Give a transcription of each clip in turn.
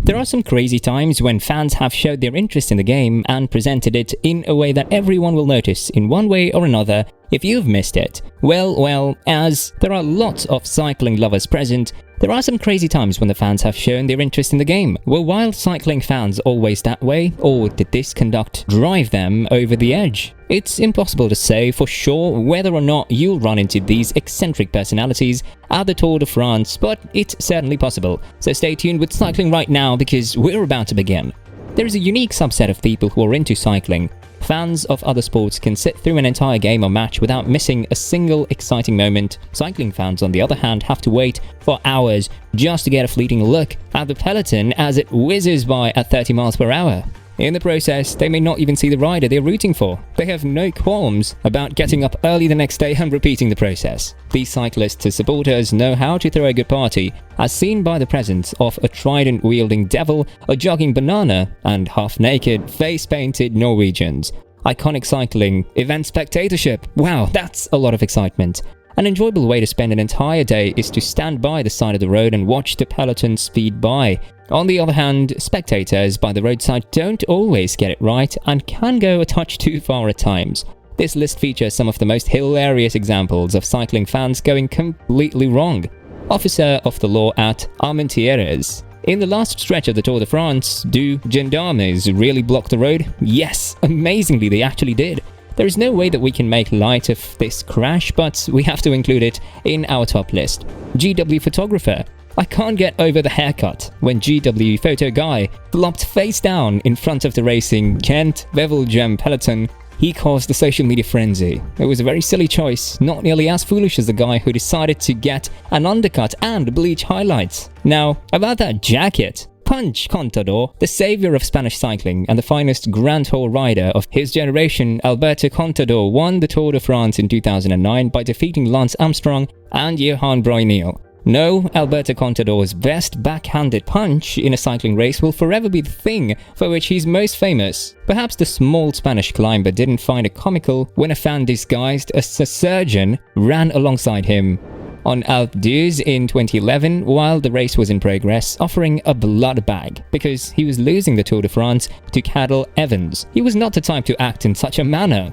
There are some crazy times when fans have showed their interest in the game and presented it in a way that everyone will notice in one way or another. If you've missed it, well, as there are lots of cycling lovers present, there are some crazy times when the fans have shown their interest in the game. Were wild cycling fans always that way, or did this conduct drive them over the edge? It's impossible to say for sure whether or not you'll run into these eccentric personalities at the Tour de France, but it's certainly possible. So stay tuned with cycling right now because we're about to begin. There is a unique subset of people who are into cycling. Fans of other sports can sit through an entire game or match without missing a single exciting moment. Cycling fans, on the other hand, have to wait for hours just to get a fleeting look at the peloton as it whizzes by at 30 miles per hour. In the process, they may not even see the rider they're rooting for. They have no qualms about getting up early the next day and repeating the process. These cyclists and supporters know how to throw a good party, as seen by the presence of a trident-wielding devil, a jogging banana, and half-naked, face-painted Norwegians. Iconic cycling, event spectatorship. Wow, that's a lot of excitement. An enjoyable way to spend an entire day is to stand by the side of the road and watch the peloton speed by. On the other hand, spectators by the roadside don't always get it right and can go a touch too far at times. This list features some of the most hilarious examples of cycling fans going completely wrong. Officer of the law at Armentières. In the last stretch of the Tour de France, do gendarmes really block the road? Yes, amazingly they actually did. There is no way that we can make light of this crash, but we have to include it in our top list. GW photographer. I can't get over the haircut when GW photo guy flopped face down in front of the racing Kent Wevelgem peloton. He caused the social media frenzy. It was a very silly choice, not nearly as foolish as the guy who decided to get an undercut and bleach highlights. Now, about that jacket. Punch Contador, the savior of Spanish cycling and the finest Grand Tour rider of his generation, Alberto Contador won the Tour de France in 2009 by defeating Lance Armstrong and Johan Bruyneel. No, Alberto Contador's best backhanded punch in a cycling race will forever be the thing for which he's most famous. Perhaps the small Spanish climber didn't find it comical when a fan disguised as a surgeon ran alongside him on Alpe d'Huez in 2011 while the race was in progress, offering a blood bag because he was losing the Tour de France to Cadel Evans. He was not the type to act in such a manner.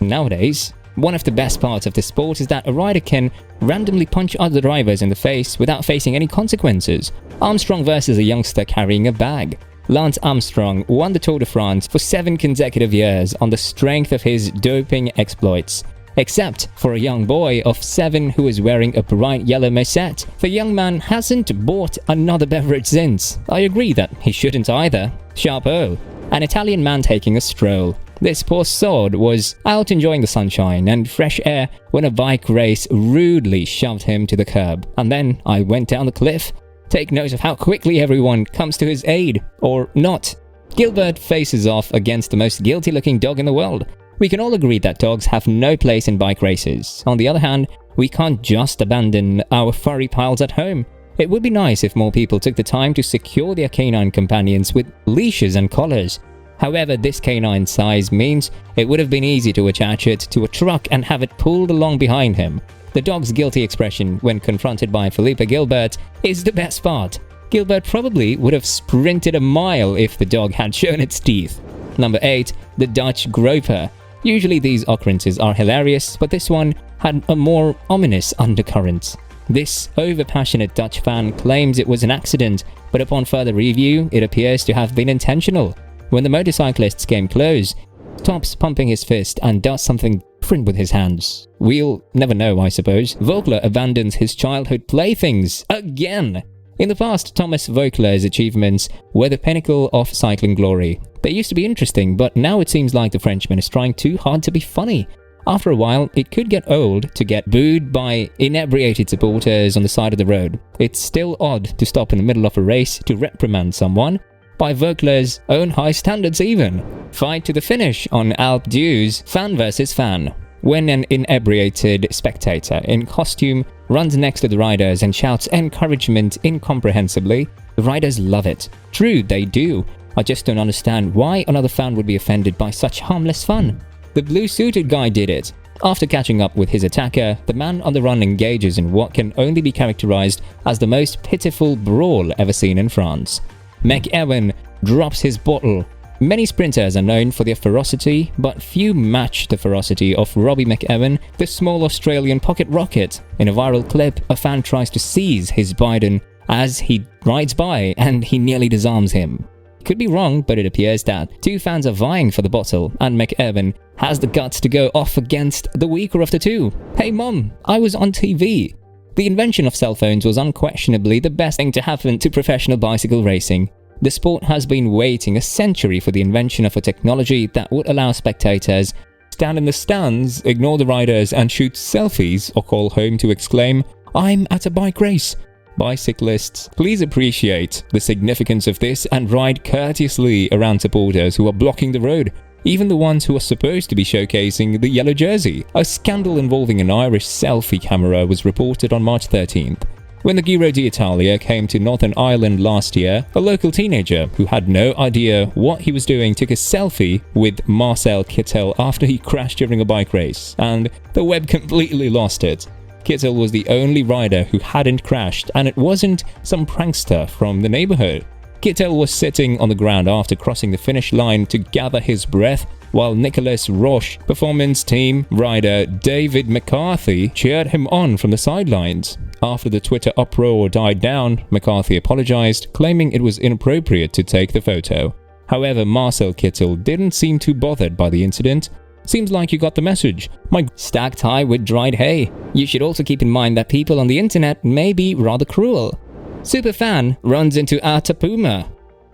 Nowadays, one of the best parts of the sport is that a rider can randomly punch other drivers in the face without facing any consequences. Armstrong versus a youngster carrying a bag. Lance Armstrong won the Tour de France for 7 consecutive years on the strength of his doping exploits. Except for a young boy of 7 who is wearing a bright yellow mosette. The young man hasn't bought another beverage since. I agree that he shouldn't either. Chapeau. An Italian man taking a stroll. This poor sod was out enjoying the sunshine and fresh air when a bike race rudely shoved him to the curb. And then I went down the cliff. Take note of how quickly everyone comes to his aid. Or not. Gilbert faces off against the most guilty-looking dog in the world. We can all agree that dogs have no place in bike races. On the other hand, we can't just abandon our furry pals at home. It would be nice if more people took the time to secure their canine companions with leashes and collars. However, this canine size means it would have been easy to attach it to a truck and have it pulled along behind him. The dog's guilty expression when confronted by Felipe Gilbert is the best part. Gilbert probably would have sprinted a mile if the dog had shown its teeth. Number 8. The Dutch Groper. Usually these occurrences are hilarious, but this one had a more ominous undercurrent. This overpassionate Dutch fan claims it was an accident, but upon further review, it appears to have been intentional. When the motorcyclists came close, stops pumping his fist and does something different with his hands. We'll never know, I suppose. Vogler abandons his childhood playthings again. In the past, Thomas Vogler's achievements were the pinnacle of cycling glory. They used to be interesting, but now it seems like the Frenchman is trying too hard to be funny. After a while, it could get old to get booed by inebriated supporters on the side of the road. It's still odd to stop in the middle of a race to reprimand someone, by Vogler's own high standards even. Fight to the finish on Alpe d'Huez, fan versus fan. When an inebriated spectator in costume runs next to the riders and shouts encouragement incomprehensibly, the riders love it. True, they do. I just don't understand why another fan would be offended by such harmless fun. The blue-suited guy did it. After catching up with his attacker, the man on the run engages in what can only be characterized as the most pitiful brawl ever seen in France. McEwen drops his bottle. Many sprinters are known for their ferocity, but few match the ferocity of Robbie McEwen, the small Australian pocket rocket. In a viral clip, a fan tries to seize his Biden as he rides by and he nearly disarms him. Could be wrong, but it appears that two fans are vying for the bottle and McEwen has the guts to go off against the weaker of the two. Hey mom, I was on TV. The invention of cell phones was unquestionably the best thing to happen to professional bicycle racing. The sport has been waiting a century for the invention of a technology that would allow spectators stand in the stands, ignore the riders and shoot selfies or call home to exclaim, "I'm at a bike race." Bicyclists, please appreciate the significance of this and ride courteously around supporters who are blocking the road, even the ones who are supposed to be showcasing the yellow jersey. A scandal involving an Irish selfie camera was reported on March 13th. When the Giro d'Italia came to Northern Ireland last year, a local teenager who had no idea what he was doing took a selfie with Marcel Kittel after he crashed during a bike race, and the web completely lost it. Kittel was the only rider who hadn't crashed, and it wasn't some prankster from the neighborhood. Kittel was sitting on the ground after crossing the finish line to gather his breath, while Nicolas Roche performance team rider David McCarthy cheered him on from the sidelines. After the Twitter uproar died down, McCarthy apologized, claiming it was inappropriate to take the photo. However, Marcel Kittel didn't seem too bothered by the incident. Seems like you got the message. My stacked high with dried hay. You should also keep in mind that people on the internet may be rather cruel. Superfan runs into Atapuma.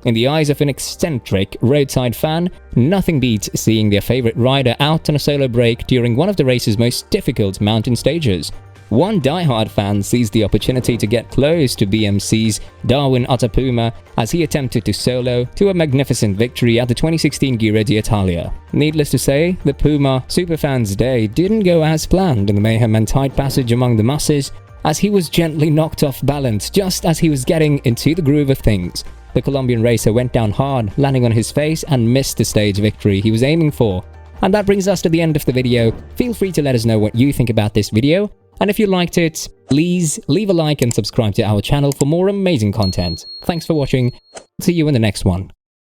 In the eyes of an eccentric roadside fan, nothing beats seeing their favorite rider out on a solo break during one of the race's most difficult mountain stages. One diehard fan seized the opportunity to get close to BMC's Darwin Atapuma as he attempted to solo to a magnificent victory at the 2016 Giro d'Italia. Needless to say, the Puma superfan's day didn't go as planned in the mayhem and tight passage among the masses, as he was gently knocked off balance just as he was getting into the groove of things. The Colombian racer went down hard, landing on his face and missed the stage victory he was aiming for. And that brings us to the end of the video. Feel free to let us know what you think about this video. And if you liked it, please leave a like and subscribe to our channel for more amazing content. Thanks for watching. See you in the next one.